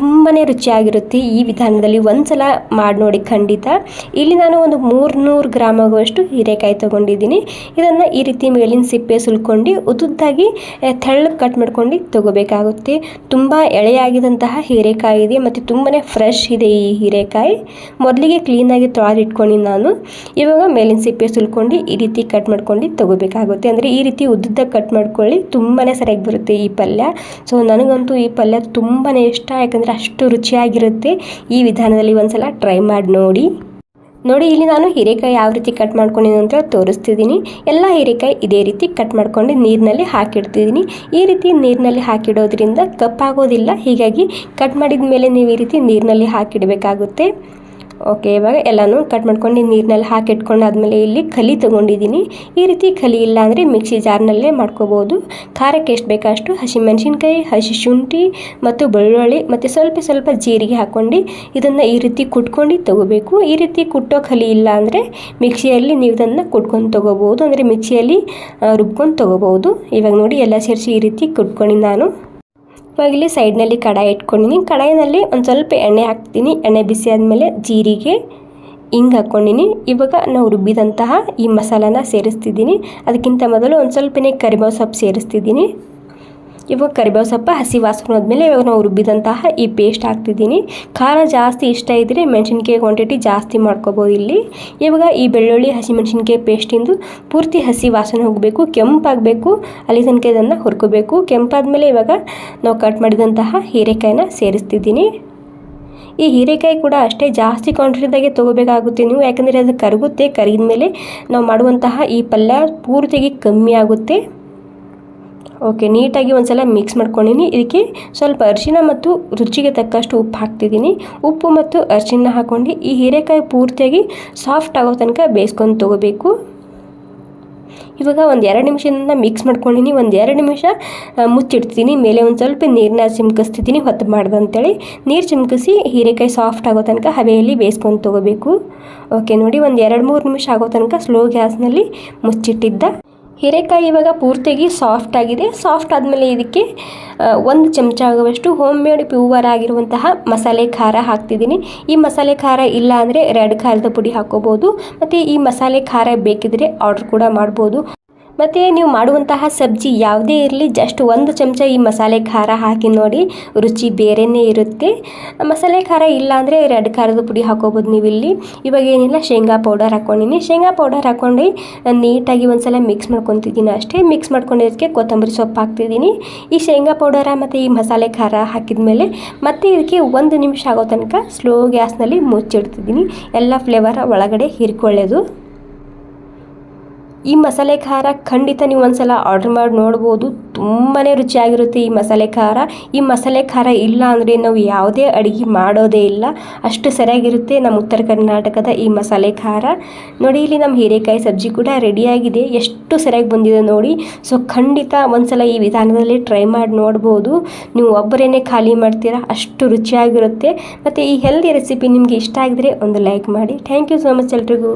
ತುಂಬಾ ರುಚಿಯಾಗಿರುತ್ತೆ. ಈ ವಿಧಾನದಲ್ಲಿ ಒಂದ್ಸಲ ಮಾಡಿ ನೋಡಿ ಖಂಡಿತ. ಇಲ್ಲಿ ನಾನು ಒಂದು 300 ಗ್ರಾಮ್ ಆಗುವಷ್ಟು ಹೀರೆಕಾಯಿ ತೊಗೊಂಡಿದ್ದೀನಿ. ಇದನ್ನು ಈ ರೀತಿ ಮೇಲಿನ ಸಿಪ್ಪೆ ಸುಲ್ಕೊಂಡು ಉದ್ದುದ್ದಾಗಿ ತೆಳ್ಳಗೆ ಕಟ್ ಮಾಡ್ಕೊಂಡು ತೊಗೋಬೇಕಾಗುತ್ತೆ. ತುಂಬ ಎಳೆಯಾಗಿದ್ದಂತಹ ಹೀರೆಕಾಯಿ ಇದೆ ಮತ್ತು ತುಂಬಾ ಫ್ರೆಶ್ ಇದೆ ಈ ಹೀರೆಕಾಯಿ. ಮೊದಲಿಗೆ ಕ್ಲೀನಾಗಿ ತೊಳೆದಿಟ್ಕೊಂಡು ನಾನು ಇವಾಗ ಮೇಲಿನ ಸಿಪ್ಪೆ ಸುಲ್ಕೊಂಡು ಈ ರೀತಿ ಕಟ್ ಮಾಡ್ಕೊಂಡು ತೊಗೋಬೇಕಾಗುತ್ತೆ. ಅಂದರೆ ಈ ರೀತಿ ಉದ್ದುದ್ದಾಗ ಕಟ್ ಮಾಡ್ಕೊಳ್ಳಿ, ತುಂಬಾ ಸರಿಯಾಗಿ ಬರುತ್ತೆ ಈ ಪಲ್ಯ. ಸೊ ನನಗಂತೂ ಈ ಪಲ್ಯ ತುಂಬಾ ಇಷ್ಟ, ಯಾಕಂದರೆ ಅಷ್ಟು ರುಚಿಯಾಗಿರುತ್ತೆ. ಈ ವಿಧಾನದಲ್ಲಿ ಒಂದ್ಸಲ ಟ್ರೈ ಮಾಡಿ ನೋಡಿ. ಇಲ್ಲಿ ನಾನು ಹೀರೆಕಾಯಿ ಯಾವ ರೀತಿ ಕಟ್ ಮಾಡ್ಕೊಂಡಿದ್ದೀನಿ ಅಂತ ತೋರಿಸ್ತಿದ್ದೀನಿ. ಎಲ್ಲ ಹೀರೆಕಾಯಿ ಇದೇ ರೀತಿ ಕಟ್ ಮಾಡ್ಕೊಂಡು ನೀರಿನಲ್ಲಿ ಹಾಕಿಡ್ತಿದ್ದೀನಿ. ಈ ರೀತಿ ನೀರಿನಲ್ಲಿ ಹಾಕಿಡೋದ್ರಿಂದ ಕಪ್ಪಾಗೋದಿಲ್ಲ. ಹೀಗಾಗಿ ಕಟ್ ಮಾಡಿದ ಮೇಲೆ ನೀವು ಈ ರೀತಿ ನೀರಿನಲ್ಲಿ ಹಾಕಿಡಬೇಕಾಗುತ್ತೆ. ಓಕೆ, ಇವಾಗ ಎಲ್ಲನೂ ಕಟ್ ಮಾಡ್ಕೊಂಡು ನೀರಿನಲ್ಲಿ ಹಾಕಿಟ್ಕೊಂಡಾದ್ಮೇಲೆ ಇಲ್ಲಿ ಕಲಿ ತೊಗೊಂಡಿದ್ದೀನಿ. ಈ ರೀತಿ ಕಲಿ ಇಲ್ಲ ಅಂದರೆ ಮಿಕ್ಸಿ ಜಾರ್ನಲ್ಲೇ ಮಾಡ್ಕೋಬೋದು. ಖಾರಕ್ಕೆ ಎಷ್ಟು ಬೇಕಷ್ಟು ಹಸಿಮೆಣಸಿನ್ಕಾಯಿ, ಹಸಿ ಶುಂಠಿ ಮತ್ತು ಬೆಳ್ಳುಳ್ಳಿ ಮತ್ತು ಸ್ವಲ್ಪ ಜೀರಿಗೆ ಹಾಕ್ಕೊಂಡು ಇದನ್ನು ಈ ರೀತಿ ಕುಟ್ಕೊಂಡು ತೊಗೋಬೇಕು. ಈ ರೀತಿ ಕುಟ್ಟೋ ಕಲಿ ಇಲ್ಲ ಅಂದರೆ ಮಿಕ್ಸಿಯಲ್ಲಿ ನೀವು ಇದನ್ನು ಕುಟ್ಕೊಂಡು ತೊಗೋಬೋದು, ಅಂದರೆ ಮಿಕ್ಸಿಯಲ್ಲಿ ರುಬ್ಕೊಂಡು ತೊಗೋಬೋದು. ಇವಾಗ ನೋಡಿ ಎಲ್ಲ ಸೇರಿಸಿ ಈ ರೀತಿ ಕುಟ್ಕೊಂಡು ನಾನು ಇವಾಗ ಇಲ್ಲಿ ಸೈಡ್ನಲ್ಲಿ ಕಡಾಯಿ ಇಟ್ಕೊಂಡಿನಿ. ಕಡಾಯಿನಲ್ಲಿ ಒಂದು ಸ್ವಲ್ಪ ಎಣ್ಣೆ ಹಾಕ್ತೀನಿ. ಎಣ್ಣೆ ಬಿಸಿ ಆದಮೇಲೆ ಜೀರಿಗೆ, ಹಿಂಗೆ ಹಾಕ್ಕೊಂಡಿನಿ. ಇವಾಗ ನಾವು ರುಬ್ಬಿದಂತಹ ಈ ಮಸಾಲಾನ ಸೇರಿಸ್ತಿದ್ದೀನಿ. ಅದಕ್ಕಿಂತ ಮೊದಲು ಒಂದು ಸ್ವಲ್ಪನೇ ಕರಿಬೇವು ಸೊಪ್ಪು ಸೇರಿಸ್ತಿದ್ದೀನಿ. ಇವಾಗ ಕರಿಬೇವು ಸೊಪ್ಪು ಹಸಿ ವಾಸನೆ ಹೋದ್ಮೇಲೆ ಇವಾಗ ನಾವು ರುಬ್ಬಿದಂತಹ ಈ ಪೇಸ್ಟ್ ಹಾಕ್ತಿದ್ದೀನಿ. ಖಾರ ಜಾಸ್ತಿ ಇಷ್ಟ ಇದ್ದರೆ ಮೆಣಸಿನ್ಕಾಯಿ ಕ್ವಾಂಟಿಟಿ ಜಾಸ್ತಿ ಮಾಡ್ಕೋಬೋದು ಇಲ್ಲಿ. ಇವಾಗ ಈ ಬೆಳ್ಳುಳ್ಳಿ ಹಸಿಮೆಣಸಿನ್ಕಾಯಿ ಪೇಸ್ಟಿಂದು ಪೂರ್ತಿ ಹಸಿ ವಾಸನೆ ಹೋಗಬೇಕು, ಕೆಂಪಾಗಬೇಕು, ಅಲ್ಲಿ ತನಕ ಇದನ್ನು ಹುರ್ಕೋಬೇಕು. ಕೆಂಪಾದ್ಮೇಲೆ ಇವಾಗ ನಾವು ಕಟ್ ಮಾಡಿದಂತಹ ಹೀರೆಕಾಯಿನ ಸೇರಿಸ್ತಿದ್ದೀನಿ. ಈ ಹೀರೆಕಾಯಿ ಕೂಡ ಅಷ್ಟೇ ಜಾಸ್ತಿ ಕ್ವಾಂಟಿಟಿದಾಗೆ ತೊಗೋಬೇಕಾಗುತ್ತೆ ನೀವು, ಯಾಕಂದರೆ ಅದು ಕರಗುತ್ತೆ. ಕರಿದ ಮೇಲೆ ನಾವು ಮಾಡುವಂತಹ ಈ ಪಲ್ಯ ಪೂರ್ತಿಯಾಗಿ ಕಮ್ಮಿ ಆಗುತ್ತೆ. ಓಕೆ, ನೀಟಾಗಿ ಒಂದ್ಸಲ ಮಿಕ್ಸ್ ಮಾಡ್ಕೊಂಡಿನಿ. ಇದಕ್ಕೆ ಸ್ವಲ್ಪ ಅರಿಶಿನ ಮತ್ತು ರುಚಿಗೆ ತಕ್ಕಷ್ಟು ಉಪ್ಪು ಹಾಕ್ತಿದ್ದೀನಿ. ಉಪ್ಪು ಮತ್ತು ಅರಿಶಿನ ಹಾಕ್ಕೊಂಡು ಈ ಹೀರೆಕಾಯಿ ಪೂರ್ತಿಯಾಗಿ ಸಾಫ್ಟ್ ಆಗೋ ತನಕ ಬೇಯಿಸ್ಕೊಂಡು ತೊಗೋಬೇಕು. ಇವಾಗ ಒಂದು 2 ನಿಮಿಷದಿಂದ ಮಿಕ್ಸ್ ಮಾಡ್ಕೊಂಡಿನಿ. ಒಂದು 2 ನಿಮಿಷ ಮುಚ್ಚಿಡ್ತೀನಿ. ಮೇಲೆ ಒಂದು ಸ್ವಲ್ಪ ನೀರನ್ನ ಚಿಮ್ಕಿಸ್ತಿದ್ದೀನಿ, ಹೊತ್ತು ಮಾಡ್ದಂತೇಳಿ. ನೀರು ಚಿಮ್ಕಿಸಿ ಹೀರೆಕಾಯಿ ಸಾಫ್ಟ್ ಆಗೋ ತನಕ ಹಬೆಯಲ್ಲಿ ಬೇಯಿಸ್ಕೊಂಡು ತೊಗೋಬೇಕು. ಓಕೆ ನೋಡಿ, ಒಂದು 2-3 ನಿಮಿಷ ಆಗೋ ತನಕ ಸ್ಲೋ ಗ್ಯಾಸ್ನಲ್ಲಿ ಮುಚ್ಚಿಟ್ಟಿದ್ದ ಹೀರೆಕಾಯಿ ಇವಾಗ ಪೂರ್ತಿಯಾಗಿ ಸಾಫ್ಟ್ ಆಗಿದೆ. ಸಾಫ್ಟ್ ಆದಮೇಲೆ ಇದಕ್ಕೆ 1 ಚಮಚ ಆಗುವಷ್ಟು ಹೋಮ್ ಮೇಡ್ ಪ್ಯೂವರ್ ಆಗಿರುವಂತಹ ಮಸಾಲೆ ಖಾರ ಹಾಕ್ತಿದ್ದೀನಿ. ಈ ಮಸಾಲೆ ಖಾರ ಇಲ್ಲ ಅಂದರೆ ರೆಡ್ ಖಾರದ ಪುಡಿ ಹಾಕೋಬೋದು. ಮತ್ತು ಈ ಮಸಾಲೆ ಖಾರ ಬೇಕಿದ್ರೆ ಆರ್ಡರ್ ಕೂಡ ಮಾಡ್ಬೋದು. ಮತ್ತು ನೀವು ಮಾಡುವಂತಹ ಸಬ್ಜಿ ಯಾವುದೇ ಇರಲಿ, ಜಸ್ಟ್ 1 ಚಮಚ ಈ ಮಸಾಲೆ ಖಾರ ಹಾಕಿ ನೋಡಿ, ರುಚಿ ಬೇರೆಯೇ ಇರುತ್ತೆ. ಮಸಾಲೆ ಖಾರ ಇಲ್ಲ ಅಂದರೆ ರೆಡ್ ಖಾರದ ಪುಡಿ ಹಾಕೋಬೋದು ನೀವು ಇಲ್ಲಿ. ಇವಾಗ ಏನಿಲ್ಲ, ಶೇಂಗಾ ಪೌಡರ್ ಹಾಕ್ಕೊಂಡಿನಿ. ಶೇಂಗಾ ಪೌಡರ್ ಹಾಕ್ಕೊಂಡು ನೀಟಾಗಿ ಒಂದ್ಸಲ ಮಿಕ್ಸ್ ಮಾಡ್ಕೊತಿದ್ದೀನಿ ಅಷ್ಟೇ. ಮಿಕ್ಸ್ ಮಾಡ್ಕೊಂಡಿದ್ದಕ್ಕೆ ಕೊತ್ತಂಬರಿ ಸೊಪ್ಪು ಹಾಕ್ತಿದ್ದೀನಿ. ಈ ಶೇಂಗಾ ಪೌಡರ ಮತ್ತು ಈ ಮಸಾಲೆ ಖಾರ ಹಾಕಿದ ಮೇಲೆ ಮತ್ತೆ ಇದಕ್ಕೆ 1 ನಿಮಿಷ ಆಗೋ ತನಕ ಸ್ಲೋ ಗ್ಯಾಸ್ನಲ್ಲಿ ಮುಚ್ಚಿಡ್ತಿದ್ದೀನಿ. ಎಲ್ಲ ಫ್ಲೇವರ್ ಒಳಗಡೆ ಹೀರ್ಕೊಳ್ಳೋದು. ಈ ಮಸಾಲೆ ಖಾರ ಖಂಡಿತ ನೀವು ಒಂದ್ಸಲ ಆರ್ಡರ್ ಮಾಡಿ ನೋಡ್ಬೋದು. ತುಂಬಾ ರುಚಿಯಾಗಿರುತ್ತೆ ಈ ಮಸಾಲೆ ಖಾರ. ಈ ಮಸಾಲೆ ಖಾರ ಇಲ್ಲ ಅಂದರೆ ನಾವು ಯಾವುದೇ ಅಡುಗೆ ಮಾಡೋದೇ ಇಲ್ಲ, ಅಷ್ಟು ಸರಿಯಾಗಿರುತ್ತೆ ನಮ್ಮ ಉತ್ತರ ಕರ್ನಾಟಕದ ಈ ಮಸಾಲೆ ಖಾರ. ನೋಡಿ, ಇಲ್ಲಿ ನಮ್ಮ ಹೀರೆಕಾಯಿ ಸಬ್ಜಿ ಕೂಡ ರೆಡಿಯಾಗಿದೆ. ಎಷ್ಟು ಸರಿಯಾಗಿ ಬಂದಿದೆ ನೋಡಿ. ಸೊ ಖಂಡಿತ ಒಂದ್ಸಲ ಈ ವಿಧಾನದಲ್ಲಿ ಟ್ರೈ ಮಾಡಿ ನೋಡ್ಬೋದು. ನೀವು ಒಬ್ಬರೇನೆ ಖಾಲಿ ಮಾಡ್ತೀರಾ, ಅಷ್ಟು ರುಚಿಯಾಗಿರುತ್ತೆ. ಮತ್ತು ಈ ಹೆಲ್ದಿ ರೆಸಿಪಿ ನಿಮಗೆ ಇಷ್ಟ ಆಗಿದ್ರೆ ಒಂದು ಲೈಕ್ ಮಾಡಿ. ಥ್ಯಾಂಕ್ ಯು ಸೋ ಮಚ್ ಎಲ್ರಿಗೂ.